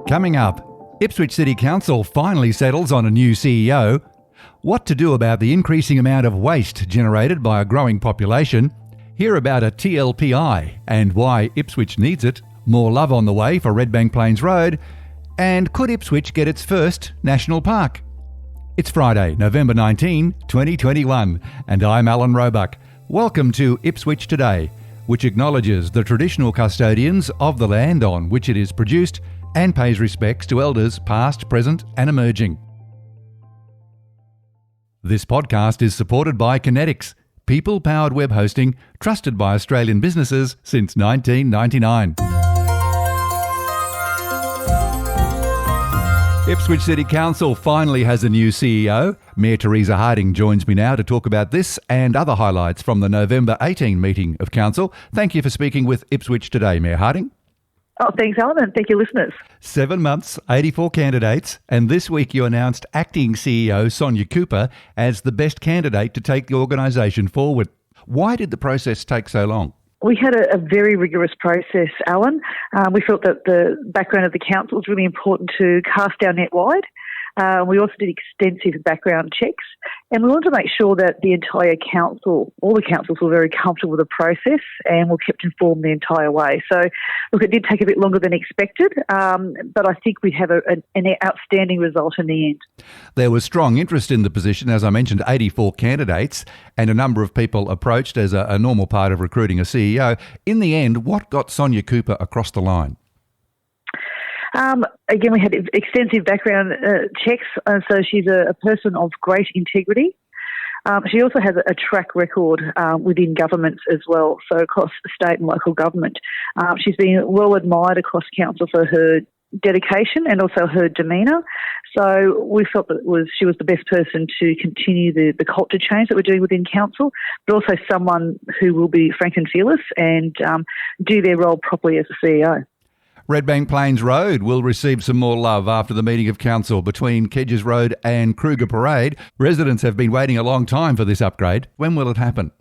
Coming up, Ipswich City Council finally settles on a new CEO. What to do about the increasing amount of waste generated by a growing population. Hear about a TLPI and why Ipswich needs it. More love on the way for Redbank Plains Road. And could Ipswich get its first national park? It's Friday, November 19, 2021, and I'm Alan Roebuck. Welcome to Ipswich Today, which acknowledges the traditional custodians of the land on which it is produced and pays respects to elders past, present and emerging. This podcast is supported by Kinetics, people-powered web hosting trusted by Australian businesses since 1999. Ipswich City Council finally has a new CEO. Mayor Teresa Harding joins me now to talk about this and other highlights from the November 18 meeting of Council. Thank you for speaking with Ipswich Today, Mayor Harding. Oh, thanks, Alan, and thank you, listeners. 7 months, 84 candidates, and this week you announced acting CEO Sonia Cooper as the best candidate to take the organisation forward. Why did the process take so long? We had a very rigorous process, Alan. We felt that the background of the council was really important to cast our net wide. We also did extensive background checks, and we wanted to make sure that the entire council, all the councils, were very comfortable with the process and were kept informed the entire way. So, look, it did take a bit longer than expected, but I think we have an outstanding result in the end. There was strong interest in the position, as I mentioned, 84 candidates, and a number of people approached as a normal part of recruiting a CEO. In the end, what got Sonia Cooper across the line? Again, we had extensive background checks, so she's a person of great integrity. She also has a track record within governments as well, so across state and local government. She's been well admired across council for her dedication and also her demeanour. So we felt that she was the best person to continue the culture change that we're doing within council, but also someone who will be frank and fearless and do their role properly as a CEO. Redbank Plains Road will receive some more love after the meeting of council between Kedges Road and Kruger Parade. Residents have been waiting a long time for this upgrade. When will it happen?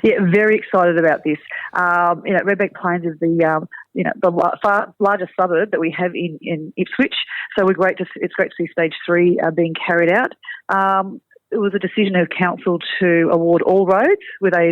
Yeah, very excited about this. Redbank Plains is the largest suburb that we have in Ipswich, so it's great to see Stage 3 being carried out. It was a decision of council to award all roads with a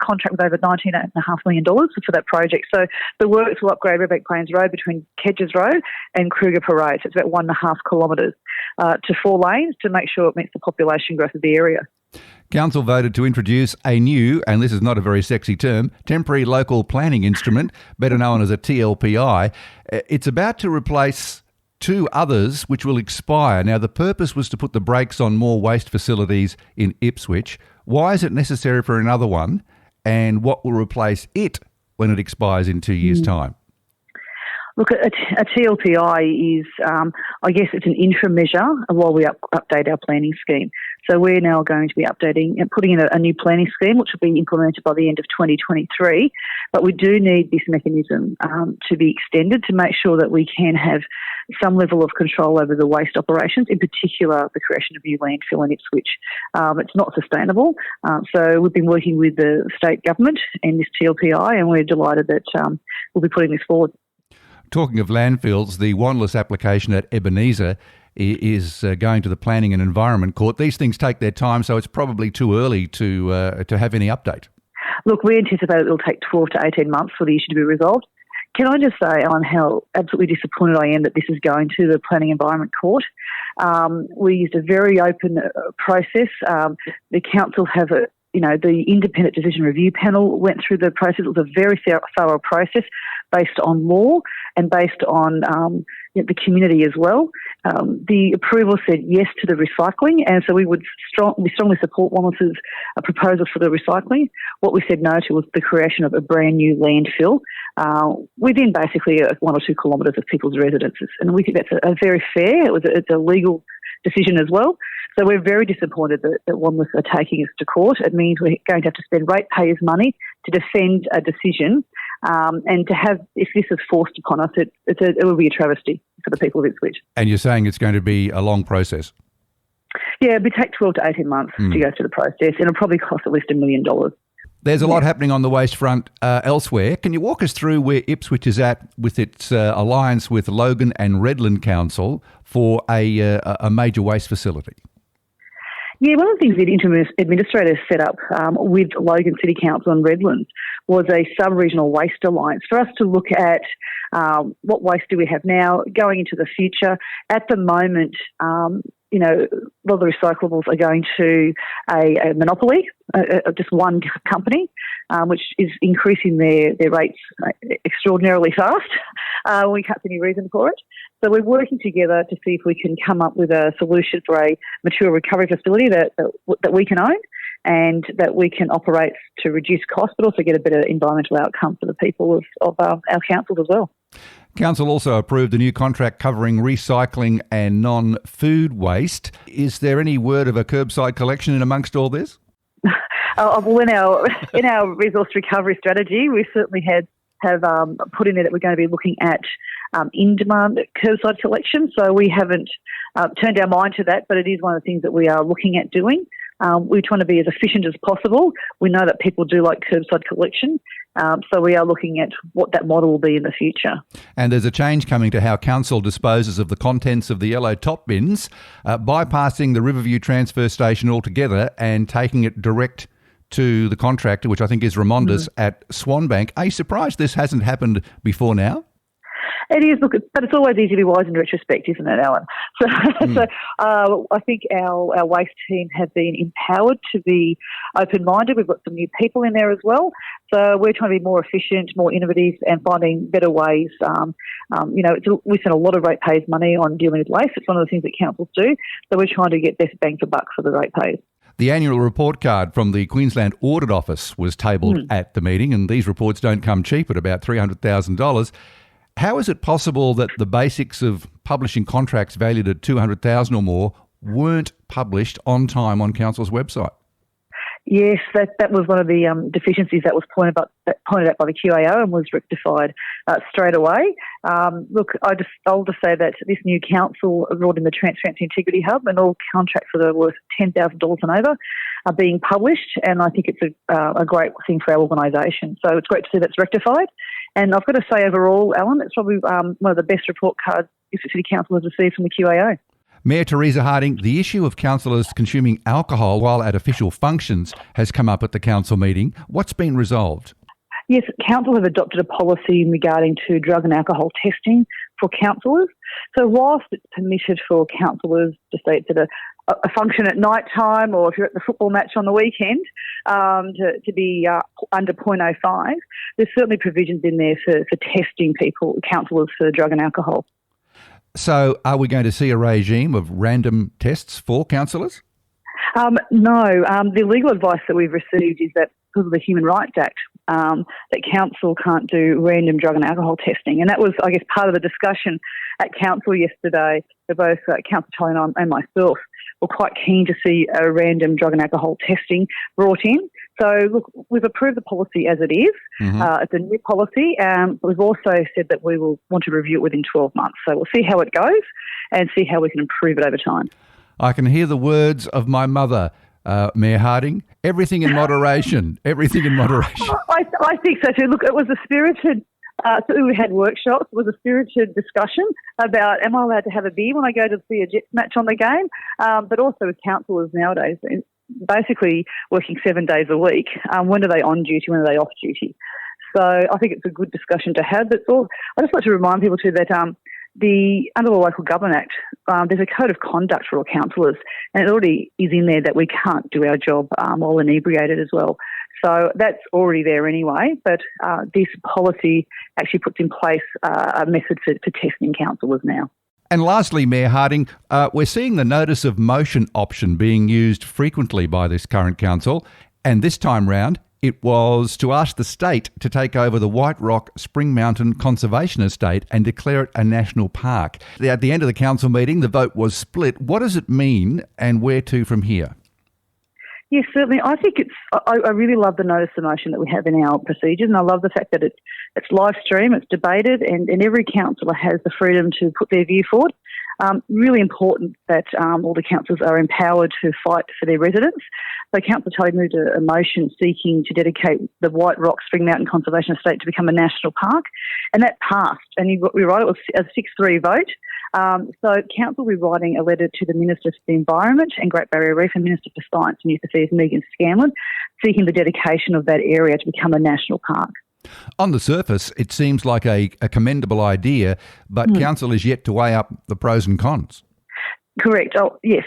contract with over $19.5 million for that project. So the works will upgrade Redbank Plains Road between Kedges Road and Kruger Parade. So it's about 1.5 kilometres to 4 lanes to make sure it meets the population growth of the area. Council voted to introduce a new, and this is not a very sexy term, temporary local planning instrument, better known as a TLPI. It's about to replace 2 others which will expire. Now, the purpose was to put the brakes on more waste facilities in Ipswich. Why is it necessary for another one, and what will replace it when it expires in 2 years' time? Look, a TLPI is, I guess it's an interim measure while we update our planning scheme. So we're now going to be updating and putting in a new planning scheme, which will be implemented by the end of 2023. But we do need this mechanism to be extended to make sure that we can have some level of control over the waste operations, in particular the creation of new landfill in Ipswich. It's not sustainable. So we've been working with the state government and this TLPI, and we're delighted that we'll be putting this forward. Talking of landfills, the Wanderless application at Ebenezer is going to the Planning and Environment Court. These things take their time, so it's probably too early to have any update. Look, we anticipate it will take 12 to 18 months for the issue to be resolved. Can I just say, Alan, how absolutely disappointed I am that this is going to the Planning and Environment Court. We used a very open process. The council have the independent decision review panel went through the process. It was a very thorough process based on law and based on the community as well. The approval said yes to the recycling, and so we strongly support Wanderless's proposal for the recycling. What we said no to was the creation of a brand new landfill within basically 1 or 2 kilometres of people's residences, and we think that's a very fair. It's a legal decision as well. So we're very disappointed that Wanderless are taking us to court. It means we're going to have to spend ratepayers' money to defend a decision, and to have, if this is forced upon us, it will be a travesty for the people of Ipswich. And you're saying it's going to be a long process? Yeah, it would take 12 to 18 months to go through the process, and it'll probably cost at least $1 million. There's a lot happening on the waste front elsewhere. Can you walk us through where Ipswich is at with its alliance with Logan and Redland Council for a major waste facility? Yeah, one of the things the interim administrator set up with Logan City Council and Redlands was a sub-regional waste alliance for us to look at what waste do we have now going into the future. At the moment, a lot of the recyclables are going to a monopoly, just one company, which is increasing their rates extraordinarily fast. We can't see any reason for it. So we're working together to see if we can come up with a solution for a material recovery facility that we can own and that we can operate to reduce costs, but also get a better environmental outcome for the people of our councils as well. Council also approved a new contract covering recycling and non-food waste. Is there any word of a curbside collection in amongst all this? Well, in our resource recovery strategy, we certainly have put in there that we're going to be looking at in-demand curbside collection. So we haven't turned our mind to that, but it is one of the things that we are looking at doing. We're trying to be as efficient as possible. We know that people do like curbside collection, so we are looking at what that model will be in the future. And there's a change coming to how council disposes of the contents of the yellow top bins, bypassing the Riverview transfer station altogether and taking it direct to the contractor, which I think is Ramondas at Swanbank. Are you surprised this hasn't happened before now? It is, but it's always easy to be wise in retrospect, isn't it, Alan? So I think our waste team have been empowered to be open-minded. We've got some new people in there as well. So we're trying to be more efficient, more innovative and finding better ways. We spend a lot of ratepayers' money on dealing with waste. It's one of the things that councils do. So we're trying to get best bang for buck for the ratepayers. The annual report card from the Queensland Audit Office was tabled at the meeting, and these reports don't come cheap at about $300,000. How is it possible that the basics of publishing contracts valued at $200,000 or more weren't published on time on Council's website? Yes, that was one of the deficiencies that was pointed out by the QAO and was rectified straight away. I'll just say that this new council brought in the Transparency Integrity Hub, and all contracts that are worth $10,000 and over are being published, and I think it's a great thing for our organisation. So it's great to see that's rectified. And I've got to say, overall, Alan, it's probably one of the best report cards Ipswich City Council has received from the QAO. Mayor Teresa Harding, the issue of councillors consuming alcohol while at official functions has come up at the council meeting. What's been resolved? Yes, council have adopted a policy regarding to drug and alcohol testing for councillors. So whilst it's permitted for councillors to say it's at a function at night time, or if you're at the football match on the weekend, to be under 0.05, there's certainly provisions in there for testing councillors for drug and alcohol. So are we going to see a regime of random tests for councillors? No. The legal advice that we've received is that because of the Human Rights Act, that council can't do random drug and alcohol testing. And that was, I guess, part of the discussion at council yesterday. Both Councillor Tully and myself were quite keen to see a random drug and alcohol testing brought in. So, look, we've approved the policy as it is. It's a new policy. But we've also said that we will want to review it within 12 months. So we'll see how it goes and see how we can improve it over time. I can hear the words of my mother, Mayor Harding. Everything in moderation. Everything in moderation. I think so too. Look, it was a spirited... we had workshops. It was a spirited discussion about, am I allowed to have a beer when I go to see a Jets match on the game? But also with councillors nowadays, basically working 7 days a week. When are they on duty? When are they off duty? So I think it's a good discussion to have. But I just like to remind people too that under the Local Government Act, there's a code of conduct for all councillors, and it already is in there that we can't do our job while inebriated as well. So that's already there anyway, but this policy actually puts in place a method for testing councillors now. And lastly, Mayor Harding, we're seeing the notice of motion option being used frequently by this current council, and this time round it was to ask the state to take over the White Rock Spring Mountain Conservation Estate and declare it a national park. At the end of the council meeting, the vote was split. What does it mean and where to from here? Yes, certainly. I think I really love the notice of motion that we have in our procedures, and I love the fact that it's live stream, it's debated, and every councillor has the freedom to put their view forward. Really important that all the councils are empowered to fight for their residents. So Councillor Tully moved a motion seeking to dedicate the White Rock Spring Mountain Conservation Estate to become a national park, and that passed. And you're right, it was a 6-3 vote. So Council will be writing a letter to the Minister for the Environment and Great Barrier Reef and Minister for Science and Youth Affairs, Megan Scanlon, seeking the dedication of that area to become a national park. On the surface, it seems like a commendable idea, but Council is yet to weigh up the pros and cons. Correct. Oh, yes.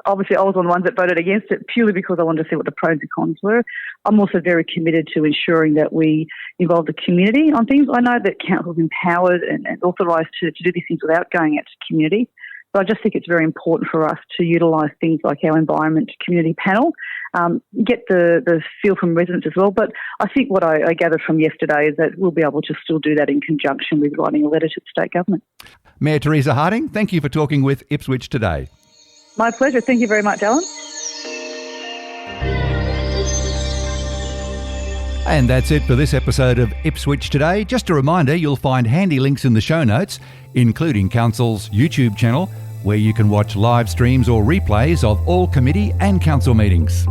Obviously, I was one of the ones that voted against it purely because I wanted to see what the pros and cons were. I'm also very committed to ensuring that we involve the community on things. I know that Council is empowered and authorised to do these things without going out to community. But I just think it's very important for us to utilise things like our Environment Community Panel, get the feel from residents as well. But I think what I gathered from yesterday is that we'll be able to still do that in conjunction with writing a letter to the state government. Mayor Teresa Harding, thank you for talking with Ipswich Today. My pleasure. Thank you very much, Alan. And that's it for this episode of Ipswich Today. Just a reminder, you'll find handy links in the show notes, including Council's YouTube channel, where you can watch live streams or replays of all committee and council meetings.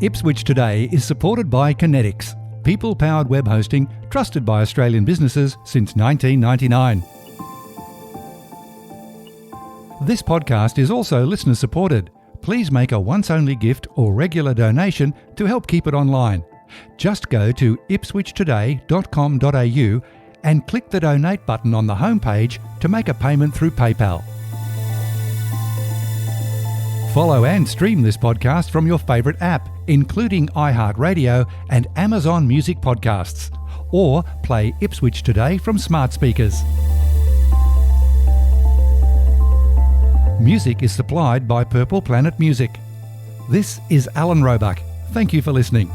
Ipswich Today is supported by Kinetics, people-powered web hosting trusted by Australian businesses since 1999. This podcast is also listener-supported. Please make a once-only gift or regular donation to help keep it online. Just go to ipswichtoday.com.au and click the donate button on the homepage to make a payment through PayPal. Follow and stream this podcast from your favourite app, including iHeartRadio and Amazon Music Podcasts, or play Ipswich Today from smart speakers. Music is supplied by Purple Planet Music. This is Alan Roebuck. Thank you for listening.